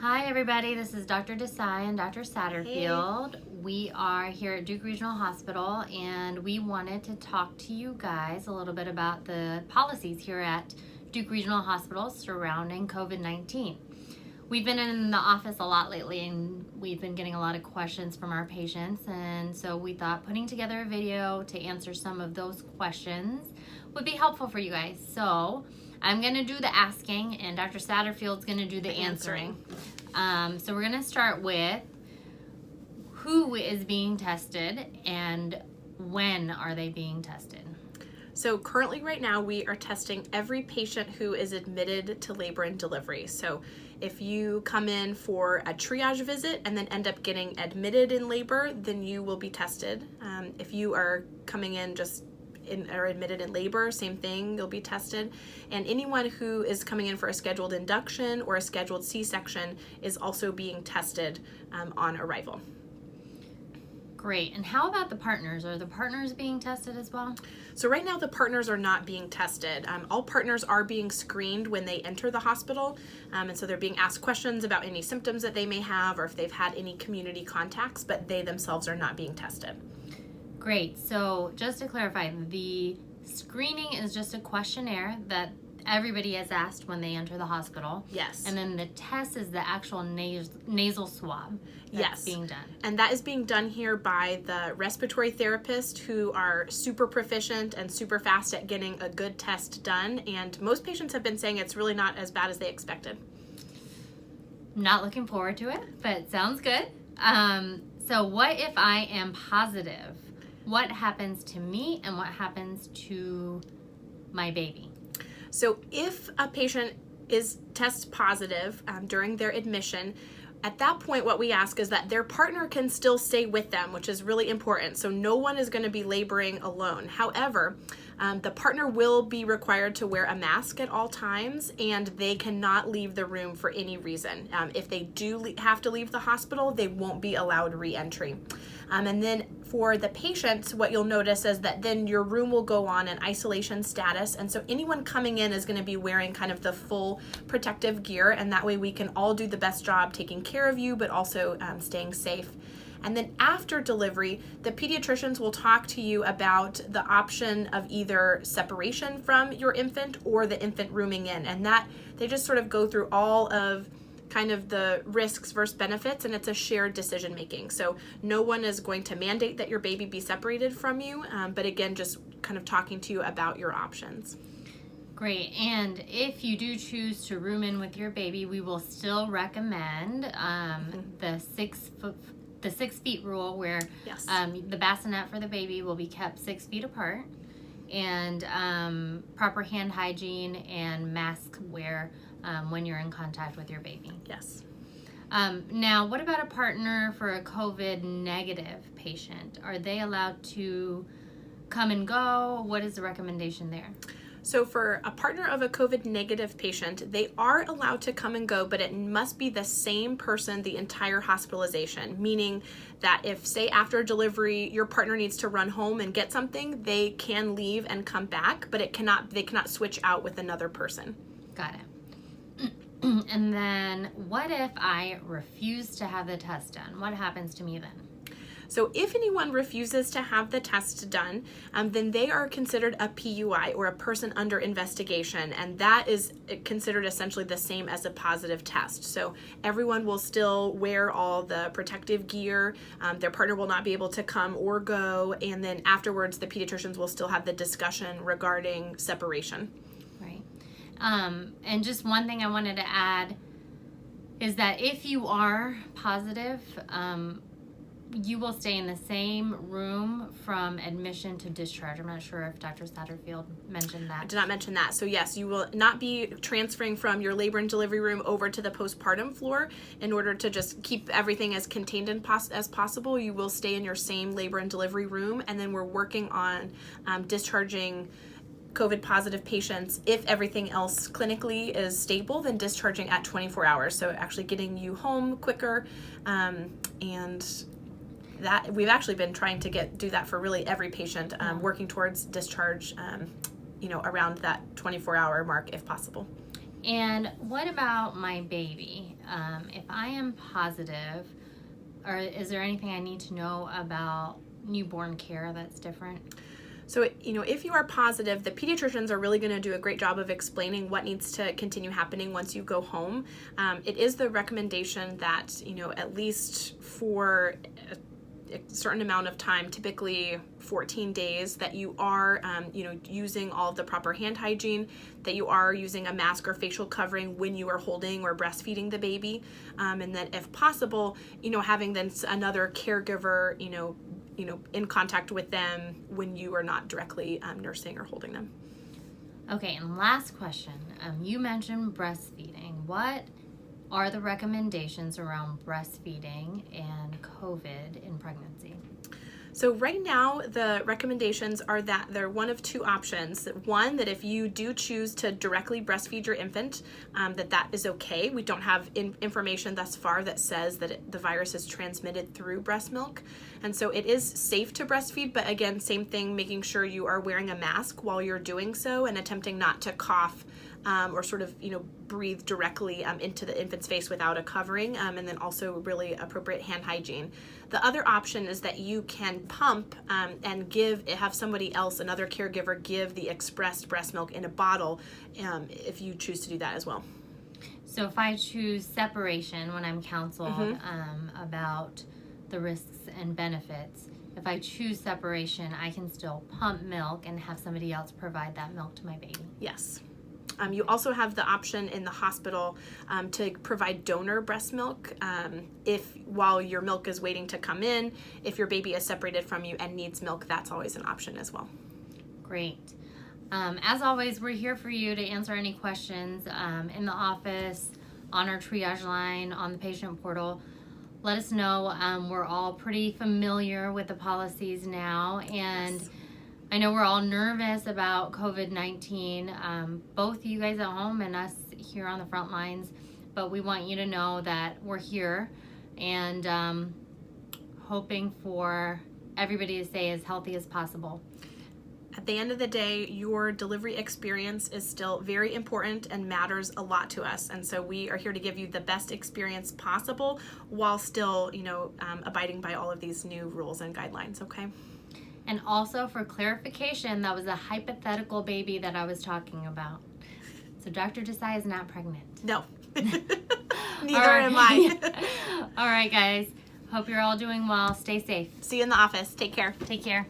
Hi everybody, this is Dr. Desai and Dr. Satterfield. We are here at Duke Regional Hospital and we wanted to talk to you guys a little bit about the policies here at Duke Regional Hospital surrounding COVID-19. We've been in the office a lot lately and we've been getting a lot of questions from our patients, and so we thought putting together a video to answer some of those questions would be helpful for you guys. So I'm going to do the asking and Dr. Satterfield's going to do the answering. So we're going to start with who is being tested and when are they being tested? So currently right now we are testing every patient who is admitted to labor and delivery. So if you come in for a triage visit and then end up getting admitted in labor, then you will be tested. If you are coming in are admitted in labor, same thing, you'll be tested. And anyone who is coming in for a scheduled induction or a scheduled C-section is also being tested on arrival. Great. And how about the partners? Are the partners being tested as well? So right now the partners are not being tested. All partners are being screened when they enter the hospital, and so they're being asked questions about any symptoms that they may have or if they've had any community contacts, but they themselves are not being tested. Great. So just to clarify, the screening is just a questionnaire that everybody is asked when they enter the hospital. Yes. And then the test is the actual nasal swab that's being done. And that is being done here by the respiratory therapists who are super proficient and super fast at getting a good test done. And most patients have been saying it's really not as bad as they expected. Not looking forward to it, but sounds good. So what if I am positive? What happens to me and what happens to my baby? So if a patient tests positive during their admission, at that point what we ask is that their partner can still stay with them, which is really important. So no one is going to be laboring alone. However, the partner will be required to wear a mask at all times, and they cannot leave the room for any reason. If they do have to leave the hospital, they won't be allowed re-entry. And then for the patients, what you'll notice is that then your room will go on an isolation status, and so anyone coming in is going to be wearing kind of the full protective gear, and that way we can all do the best job taking care of you, but also staying safe. And then after delivery, the pediatricians will talk to you about the option of either separation from your infant or the infant rooming in. And that they just sort of go through all of kind of the risks versus benefits, and it's a shared decision making. So no one is going to mandate that your baby be separated from you, but again, just kind of talking to you about your options. Great. And if you do choose to room in with your baby, we will still recommend the 6 feet rule, where Yes. The bassinet for the baby will be kept 6 feet apart, and proper hand hygiene and mask wear when you're in contact with your baby. Yes. Now, what about a partner for a COVID negative patient? Are they allowed to come and go? What is the recommendation there? So for a partner of a COVID negative patient, they are allowed to come and go, but it must be the same person the entire hospitalization, meaning that if, say, after delivery, your partner needs to run home and get something, they can leave and come back, but they cannot switch out with another person. Got it. And then what if I refuse to have the test done? What happens to me then? So if anyone refuses to have the test done, then they are considered a PUI, or a person under investigation, and that is considered essentially the same as a positive test. So everyone will still wear all the protective gear, their partner will not be able to come or go, and then afterwards the pediatricians will still have the discussion regarding separation. Right. And just one thing I wanted to add is that if you are positive, you will stay in the same room from admission to discharge. I'm not sure if Dr. Satterfield mentioned that. I did not mention that. So yes, you will not be transferring from your labor and delivery room over to the postpartum floor in order to just keep everything as contained as possible. You will stay in your same labor and delivery room, and then we're working on discharging COVID positive patients. If everything else clinically is stable, then discharging at 24 hours. So actually getting you home quicker, and that we've actually been trying to do that for really every patient, working towards discharge, around that 24-hour mark if possible. And what about my baby? If I am positive, or is there anything I need to know about newborn care that's different? So, if you are positive, the pediatricians are really going to do a great job of explaining what needs to continue happening once you go home. It is the recommendation that, at least for a certain amount of time, typically 14 days, that you are, using all of the proper hand hygiene, that you are using a mask or facial covering when you are holding or breastfeeding the baby, and that if possible, having then another caregiver, in contact with them when you are not directly nursing or holding them. Okay, and last question. You mentioned breastfeeding. What are the recommendations around breastfeeding and COVID in pregnancy? So right now, the recommendations are that they're one of two options. One, that if you do choose to directly breastfeed your infant, that is okay. We don't have information thus far that says that the virus is transmitted through breast milk. And so it is safe to breastfeed, but again, same thing, making sure you are wearing a mask while you're doing so and attempting not to cough or sort of, breathe directly into the infant's face without a covering, and then also really appropriate hand hygiene. The other option is that you can pump and have somebody else, another caregiver, give the expressed breast milk in a bottle if you choose to do that as well. So if I choose separation when I'm counseled about the risks and benefits, if I choose separation, I can still pump milk and have somebody else provide that milk to my baby. Yes. You also have the option in the hospital to provide donor breast milk if while your milk is waiting to come in, if your baby is separated from you and needs milk, that's always an option as well. Great. As always, we're here for you to answer any questions in the office, on our triage line, on the patient portal. Let us know. We're all pretty familiar with the policies now, and yes. I know we're all nervous about COVID-19, both you guys at home and us here on the front lines, but we want you to know that we're here and hoping for everybody to stay as healthy as possible. At the end of the day, your delivery experience is still very important and matters a lot to us. And so we are here to give you the best experience possible while still, abiding by all of these new rules and guidelines, okay? And also, for clarification, that was a hypothetical baby that I was talking about. So Dr. Desai is not pregnant. No. Neither am I. All right, guys. Hope you're all doing well. Stay safe. See you in the office. Take care. Take care.